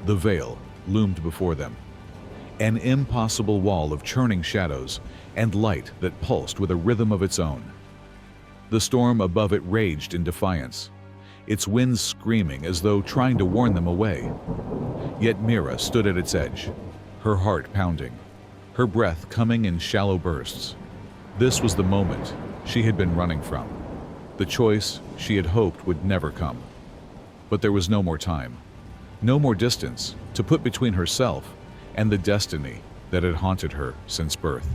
The veil loomed before them, an impossible wall of churning shadows and light that pulsed with a rhythm of its own. The storm above it raged in defiance, its winds screaming as though trying to warn them away. Yet Mira stood at its edge, her heart pounding, her breath coming in shallow bursts. This was the moment she had been running from, the choice she had hoped would never come. But there was no more time, no more distance to put between herself and the destiny that had haunted her since birth.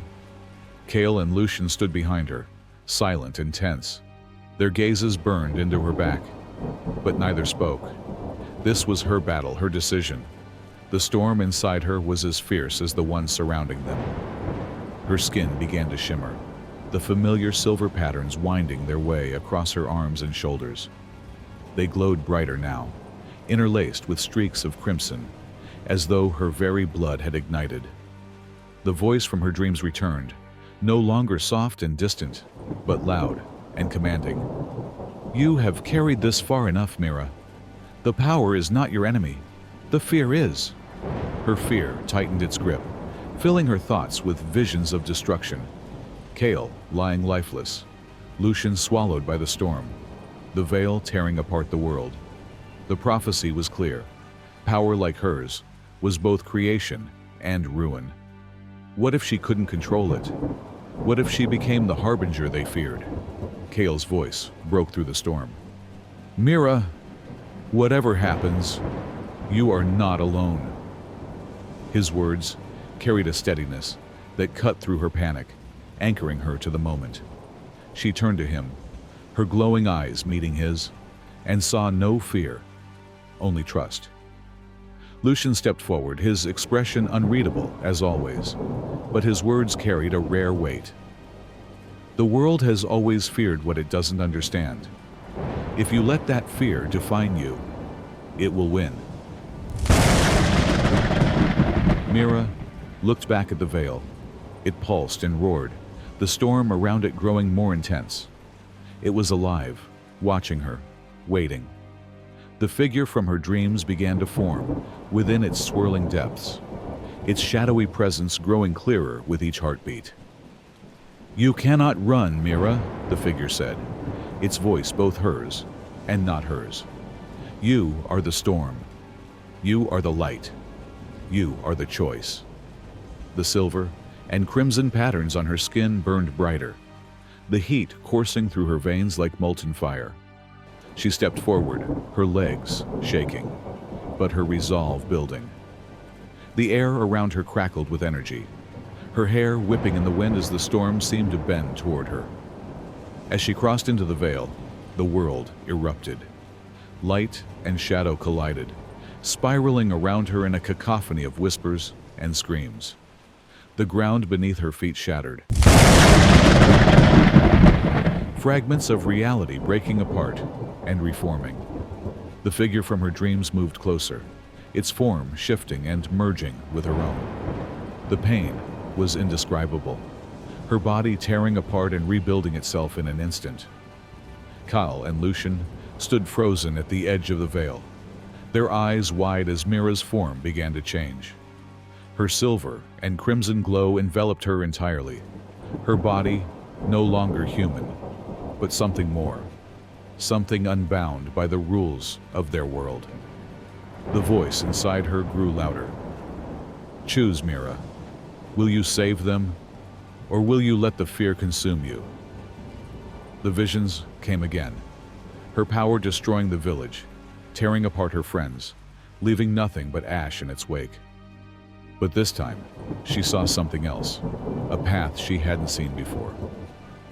Kale and Lucian stood behind her, silent and tense. Their gazes burned into her back, but neither spoke. This was her battle, her decision. The storm inside her was as fierce as the one surrounding them. Her skin began to shimmer, the familiar silver patterns winding their way across her arms and shoulders. They glowed brighter now, interlaced with streaks of crimson, as though her very blood had ignited. The voice from her dreams returned, no longer soft and distant, but loud and commanding. "You have carried this far enough, Mira. The power is not your enemy. The fear is." Her fear tightened its grip, filling her thoughts with visions of destruction. Kale lying lifeless, Lucian swallowed by the storm, the veil tearing apart the world. The prophecy was clear. Power like hers was both creation and ruin. What if she couldn't control it? What if she became the harbinger they feared? Kale's voice broke through the storm. "Mira, whatever happens, you are not alone." His words carried a steadiness that cut through her panic, anchoring her to the moment. She turned to him, her glowing eyes meeting his, and saw no fear, only trust. Lucian stepped forward, his expression unreadable as always, but his words carried a rare weight. "The world has always feared what it doesn't understand. If you let that fear define you, it will win." Mira looked back at the veil. It pulsed and roared, the storm around it growing more intense. It was alive, watching her, waiting. The figure from her dreams began to form within its swirling depths, its shadowy presence growing clearer with each heartbeat. "You cannot run, Mira," the figure said, its voice both hers and not hers. "You are the storm. You are the light. You are the choice." The silver and crimson patterns on her skin burned brighter, the heat coursing through her veins like molten fire. She stepped forward, her legs shaking, but her resolve building. The air around her crackled with energy, her hair whipping in the wind as the storm seemed to bend toward her. As she crossed into the veil, the world erupted. Light and shadow collided, spiraling around her in a cacophony of whispers and screams. The ground beneath her feet shattered, fragments of reality breaking apart and reforming. The figure from her dreams moved closer, its form shifting and merging with her own. The pain was indescribable, her body tearing apart and rebuilding itself in an instant. Kyle and Lucian stood frozen at the edge of the veil, their eyes wide as Mira's form began to change. Her silver and crimson glow enveloped her entirely, her body no longer human, but something more, something unbound by the rules of their world. The voice inside her grew louder. "Choose, Mira. Will you save them, or will you let the fear consume you?" The visions came again, her power destroying the village, tearing apart her friends, leaving nothing but ash in its wake. But this time, she saw something else, a path she hadn't seen before.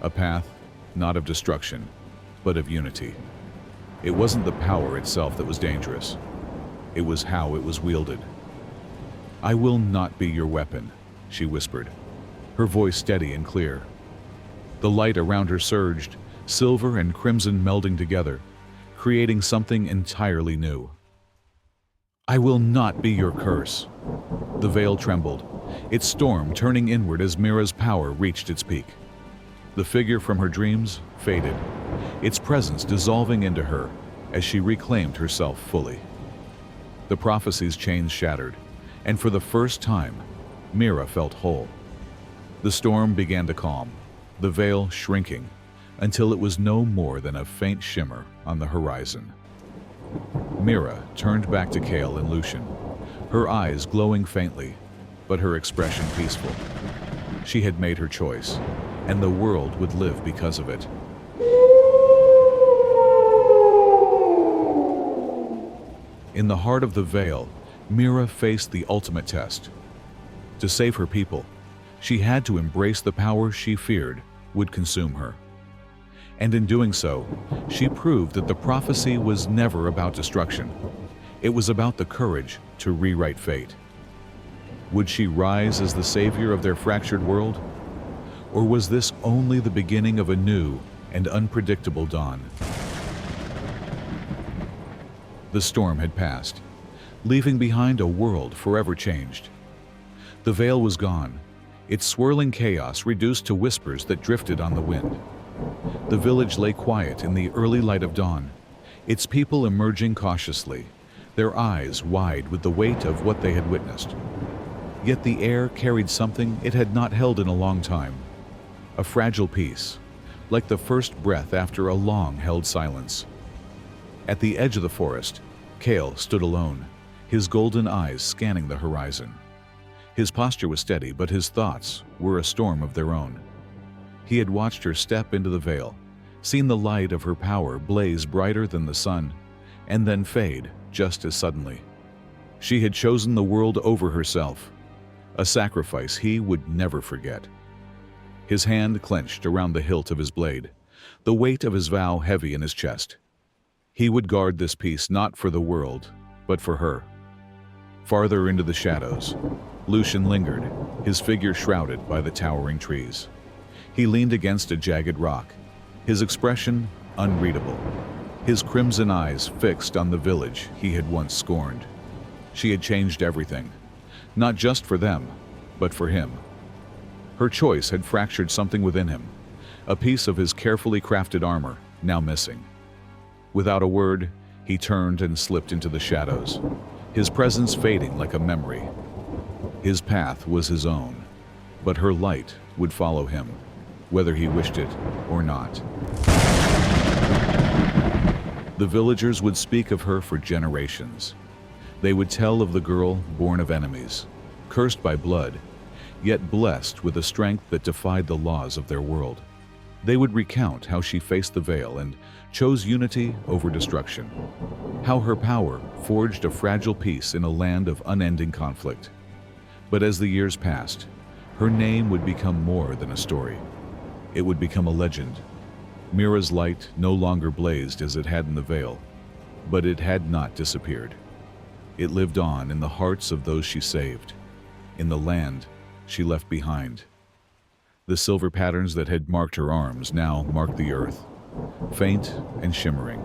A path not of destruction, but of unity. It wasn't the power itself that was dangerous. It was how it was wielded. "I will not be your weapon," she whispered, her voice steady and clear. The light around her surged, silver and crimson melding together, creating something entirely new. "I will not be your curse." The veil trembled, its storm turning inward as Mira's power reached its peak. The figure from her dreams faded, its presence dissolving into her as she reclaimed herself fully. The prophecy's chains shattered, and for the first time, Mira felt whole. The storm began to calm, the veil shrinking, until it was no more than a faint shimmer on the horizon. Mira turned back to Kale and Lucian, her eyes glowing faintly, but her expression peaceful. She had made her choice, and the world would live because of it. In the heart of the veil, Mira faced the ultimate test. To save her people, she had to embrace the power she feared would consume her. And in doing so, she proved that the prophecy was never about destruction. It was about the courage to rewrite fate. Would she rise as the savior of their fractured world? Or was this only the beginning of a new and unpredictable dawn? The storm had passed, leaving behind a world forever changed. The veil was gone, its swirling chaos reduced to whispers that drifted on the wind. The village lay quiet in the early light of dawn, its people emerging cautiously, their eyes wide with the weight of what they had witnessed. Yet the air carried something it had not held in a long time, a fragile peace, like the first breath after a long-held silence. At the edge of the forest, Kale stood alone, his golden eyes scanning the horizon. His posture was steady, but his thoughts were a storm of their own. He had watched her step into the veil, seen the light of her power blaze brighter than the sun, and then fade just as suddenly. She had chosen the world over herself, a sacrifice he would never forget. His hand clenched around the hilt of his blade, the weight of his vow heavy in his chest. He would guard this peace not for the world, but for her. Farther into the shadows, Lucian lingered, his figure shrouded by the towering trees. He leaned against a jagged rock, his expression unreadable, his crimson eyes fixed on the village he had once scorned. She had changed everything, not just for them, but for him. Her choice had fractured something within him, a piece of his carefully crafted armor now missing. Without a word, he turned and slipped into the shadows, his presence fading like a memory. His path was his own, but her light would follow him, whether he wished it or not. The villagers would speak of her for generations. They would tell of the girl born of enemies, cursed by blood, yet blessed with a strength that defied the laws of their world. They would recount how she faced the veil and chose unity over destruction, how her power forged a fragile peace in a land of unending conflict. But as the years passed, her name would become more than a story. It would become a legend. Mira's light no longer blazed as it had in the veil, but it had not disappeared. It lived on in the hearts of those she saved, in the land she left behind. The silver patterns that had marked her arms now marked the earth, faint and shimmering,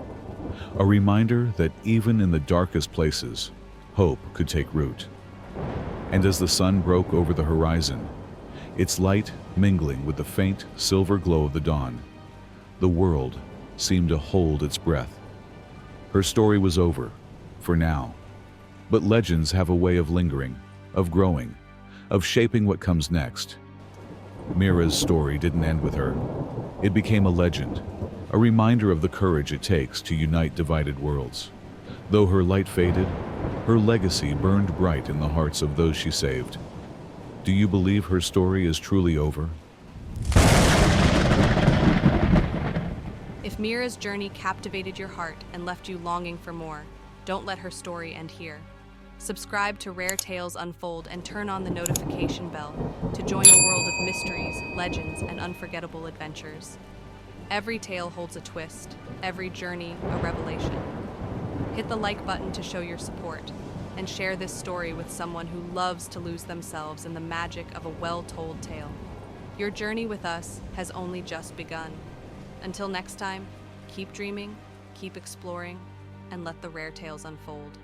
a reminder that even in the darkest places, hope could take root. And as the sun broke over the horizon, its light mingling with the faint silver glow of the dawn, the world seemed to hold its breath. Her story was over, for now. But legends have a way of lingering, of growing, of shaping what comes next. Mira's story didn't end with her. It became a legend, a reminder of the courage it takes to unite divided worlds. Though her light faded, her legacy burned bright in the hearts of those she saved. Do you believe her story is truly over? If Mira's journey captivated your heart and left you longing for more, don't let her story end here. Subscribe to Rare Tales Unfold and turn on the notification bell to join a world of mysteries, legends, and unforgettable adventures. Every tale holds a twist, every journey a revelation. Hit the like button to show your support, and share this story with someone who loves to lose themselves in the magic of a well-told tale. Your journey with us has only just begun. Until next time, keep dreaming, keep exploring, and let the rare tales unfold.